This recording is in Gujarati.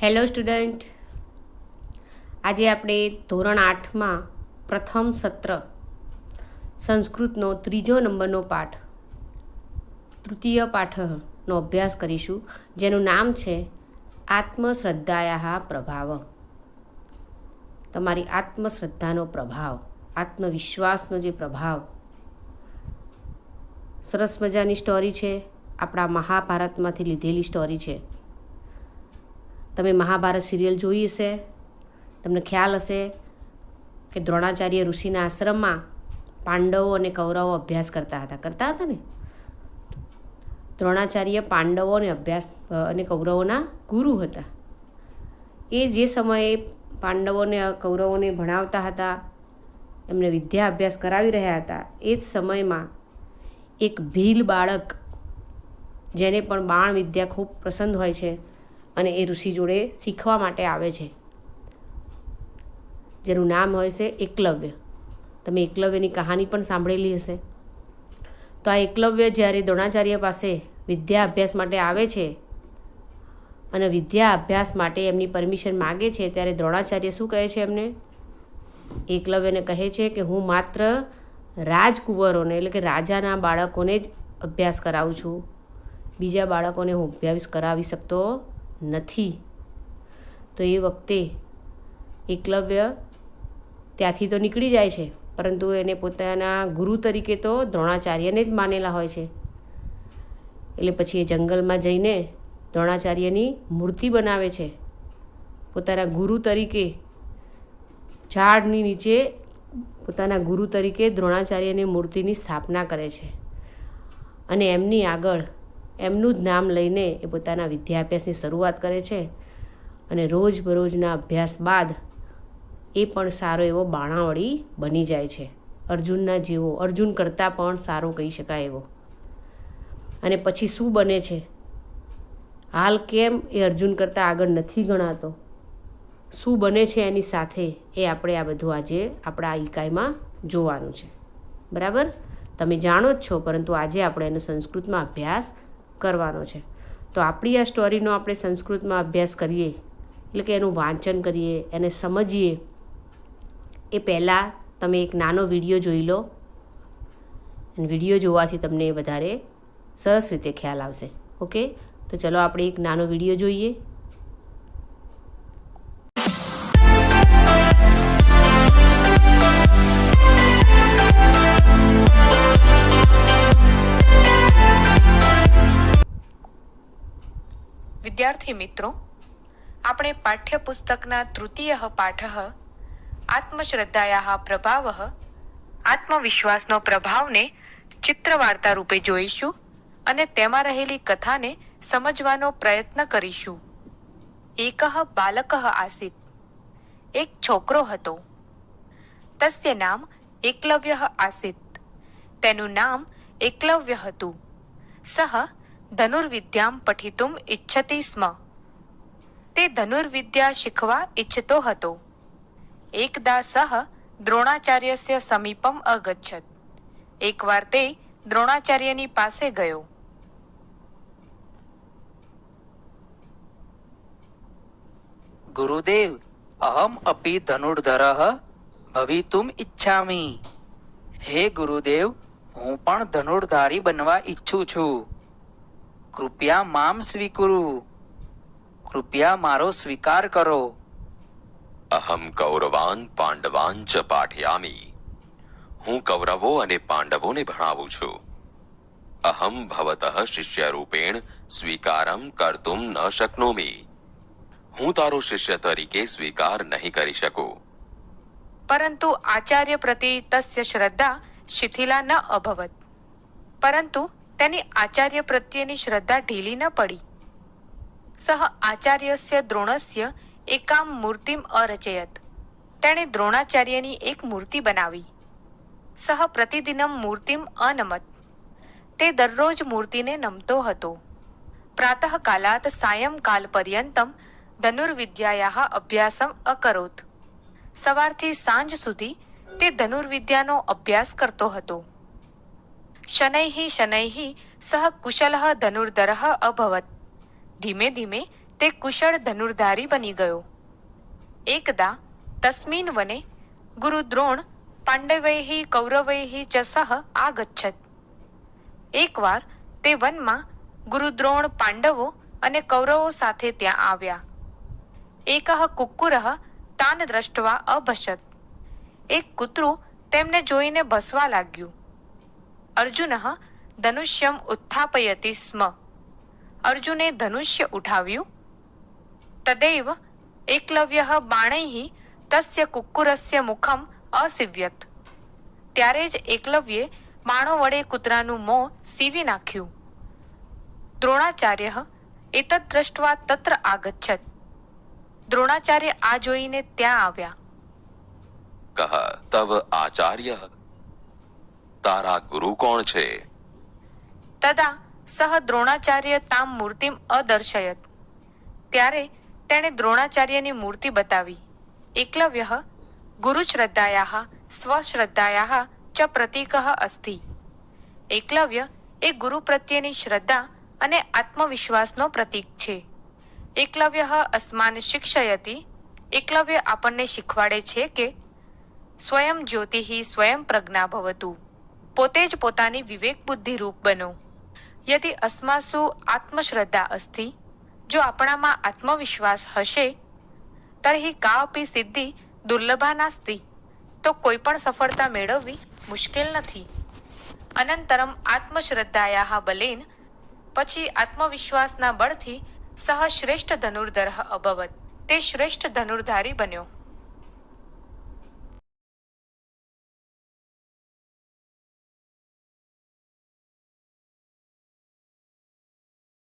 હેલો સ્ટુડન્ટ, આજે આપણે ધોરણ 8માં પ્રથમ સત્ર સંસ્કૃતનો 3જો નંબરનો પાઠ તૃતીય પાઠનો અભ્યાસ કરીશું, જેનું નામ છે આત્મશ્રદ્ધાયા પ્રભાવ. તમારી આત્મશ્રદ્ધાનો પ્રભાવ, આત્મવિશ્વાસનો જે પ્રભાવ. સરસ મજાની સ્ટોરી છે, આપણા મહાભારતમાંથી લીધેલી સ્ટોરી છે. તમે મહાભારત સિરિયલ જોઈ હશે, તમને ખ્યાલ હશે કે દ્રોણાચાર્ય ઋષિના આશ્રમમાં પાંડવો અને કૌરવો અભ્યાસ કરતા હતા ને. દ્રોણાચાર્ય પાંડવો અને કૌરવોના ગુરુ હતા. એ જે સમયે પાંડવોને કૌરવોને ભણાવતા હતા, એમને વિદ્યા અભ્યાસ કરાવી રહ્યા હતા, એ જ સમયમાં એક ભીલ બાળક, જેને પણ બાણ વિદ્યા ખૂબ પસંદ હોય છે અને એ ઋષિ જોડે શીખવા માટે આવે છે, જેનું નામ હોય છે એકલવ્ય. તમે એકલવ્યની કહાની પણ સાંભળેલી હશે. તો આ એકલવ્ય જ્યારે દ્રોણાચાર્ય પાસે વિદ્યા અભ્યાસ માટે આવે છે અને વિદ્યા અભ્યાસ માટે એમની પરમિશન માગે છે, ત્યારે દ્રોણાચાર્ય શું કહે છે એમને? એકલવ્યને કહે છે કે હું માત્ર રાજકુંવરોને, એટલે કે રાજાના બાળકોને જ અભ્યાસ કરાવું છું, બીજા બાળકોને હું અભ્યાસ કરાવી શકતો નથી. તો એ વખતે એકલવ્ય ત્યાંથી તો નીકળી જાય છે, પરંતુ એને પોતાના ગુરુ તરીકે તો દ્રોણાચાર્યને જ માનેલા હોય છે. એટલે પછી એ જંગલમાં જઈને દ્રોણાચાર્યની મૂર્તિ બનાવે છે. પોતાના ગુરુ તરીકે ઝાડની નીચે પોતાના ગુરુ તરીકે દ્રોણાચાર્યની મૂર્તિની સ્થાપના કરે છે અને એમની આગળ એમનું જ નામ લઈને એ પોતાના વિદ્યાભ્યાસની શરૂઆત કરે છે. અને રોજબરોજના અભ્યાસ બાદ એ પણ સારો એવો બાણાવળી બની જાય છે, અર્જુનના જેવો, અર્જુન કરતાં પણ સારો કહી શકાય એવો. અને પછી શું બને છે? હાલ કેમ એ અર્જુન કરતાં આગળ નથી ગણાતો, શું બને છે એની સાથે, એ આપણે આ બધું આજે આપણા આ ઇકાઈમાં જોવાનું છે. બરાબર? તમે જાણો જ છો, પરંતુ આજે આપણે એનો સંસ્કૃતમાં અભ્યાસ કરવાનો છે. તો આપણી આ સ્ટોરીનો આપણે સંસ્કૃતમાં અભ્યાસ કરીએ, એટલે કે એનું વાંચન કરીએ, એને સમજીએ, એ પહેલાં તમે એક નાનો વિડીયો જોઈ લો. અને વિડીયો જોવાથી તમને વધારે સરસ રીતે ખ્યાલ આવશે. ઓકે, તો ચલો આપણે એક નાનો વિડીયો જોઈએ. વિદ્યાર્થી મિત્રો, આપણે પાઠ્યપુસ્તકના તૃતીય પાઠ આત્મશ્રદ્ધાયા પ્રભાવ, આત્મવિશ્વાસનો પ્રભાવને ચિત્રવાર્તા રૂપે જોઈશું અને તેમાં રહેલી કથાને સમજવાનો પ્રયત્ન કરીશું. એકઃ બાલકઃ આસીત, એક છોકરો હતો. તસ્ય નામ એકલવ્યઃ આસીત, તેનું નામ એકલવ્ય હતું. સઃ ધનુર્વિદ્યામ પઠિતુમ ઇચ્છતિ સ્મ, તે ધનુર્વિદ્યા શીખવા ઈચ્છતો હતો. એકદા સઃ દ્રોણાચાર્યસ્ય સમીપમ અગચ્છત, એકવાર તે દ્રોણાચાર્યની પાસે ગયો. ગુરુદેવ, અહમ અપી ધનુર્ધરઃ ભવિતુમ ઇચ્છામિ. હે ગુરુદેવ, હું પણ ધનુર્ધારી બનવા ઈચ્છું છું. કૃપયા મામ સ્વીકુરુ, કૃપયા મારો સ્વીકાર કરો. અહમ કૌરવાન પાંડવાન ચ પાઠયામિ, હું કૌરવો અને પાંડવોને ભણાવું છું. અહમ ભવતઃ શિષ્ય રૂપેણ સ્વીકારમ કર્તુમ ન શક્નોમિ, હું તારો શિષ્ય તરીકે સ્વીકાર નહીં કરી શકું. પરંતુ આચાર્ય પ્રતિ તસ્ય શ્રદ્ધા શિથિલા ન અભવત, પરંતુ તેની આચાર્ય પ્રત્યેની શ્રદ્ધા ઢીલી ન પડી. સહ આચાર્યસ્ય દ્રોણસ્ય એકામ મૂર્તિમ અરચયત, તેણે દ્રોણાચાર્યની એક મૂર્તિ બનાવી. સહ પ્રતિદિનમ મૂર્તિમ અનમત, તે દરરોજ મૂર્તિને નમતો હતો. પ્રાતઃકાલાત સાયંકાલ પર્યંતમ ધનુર્વિદ્યાયાઃ અભ્યાસમ અકરોત, સવારથી સાંજ સુધી તે ધનુર્વિદ્યાનો અભ્યાસ કરતો હતો. શનૈઃ શનૈઃ સહ કુશલઃ ધનુર્ધરઃ અભવત, ધીમે ધીમે તે કુશળ ધનુર્ધારી બની ગયો. એકદા તસ્મિન વને ગુરુદ્રોણ પાંડવૈઃ કૌરવૈઃ ચ સહ આગચ્છત. એકવાર તે વનમાં ગુરુદ્રોણ પાંડવો અને કૌરવો સાથે ત્યાં આવ્યા. એકઃ કુક્કુરઃ તાન દ્રષ્ટવા અભસત. એક કૂતરું તેમને જોઈને ભસવા લાગ્યું. અર્જુનઃ ધનુષ્યમ ઉત્થાપયતિ સ્મ. અર્જુને ધનુષ્ય ઉઠાવ્યું. તદૈવ એકલવ્યઃ બાણૈઃ તસ્ય કુક્કુરસ્ય મુખમ અસીવ્યત. ત્યારે જ એકલવ્યે બાણો વડે કૂતરાનું મોં સીવી નાખ્યું. દ્રોણાચાર્યઃ એતદ દ્રષ્ટવા તત્ર આગચ્છત. દ્રોણાચાર્ય આ જોઈને ત્યાં આવ્યા. કહ તવ આચાર્ય, તારા ગુરુ કોણ છે? તદા સહ દ્રોણાચાર્ય તામ મૂર્તિમ અદર્શયત. ત્યારે તેણે દ્રોણાચાર્યની મૂર્તિ બતાવી. એકલવ્યઃ ગુરુશ્રદ્ધાયાઃ સ્વશ્રદ્ધાયાઃ ચ પ્રતીકઃ અસ્તિ. એકલવ્ય એ ગુરુ પ્રત્યેની શ્રદ્ધા અને આત્મવિશ્વાસનો પ્રતીક છે. એકલવ્યઃ અસ્માન શિક્ષયતિ. એકલવ્ય આપણને શીખવાડે છે કે સ્વયં જ્યોતિઃ સ્વયં પ્રજ્ઞા ભવતુ. પોતે જ પોતાની વિવેક બુદ્ધિ રૂપ બનો. યદિ અસ્માસુ આત્મશ્રદ્ધા અસ્તિ. જો આપણામાં આત્મવિશ્વાસ હશે તર્હિ કાપી સિદ્ધિ દુર્લભા નાસ્તિ. તો કોઈ પણ સફળતા મેળવવી મુશ્કેલ નથી. અનંતરમ આત્મશ્રદ્ધાયાઃ બલેન. પછી આત્મવિશ્વાસના બળથી સહ શ્રેષ્ઠ ધનુર્ધર અભવત. તે શ્રેષ્ઠ ધનુર્ધારી બન્યો.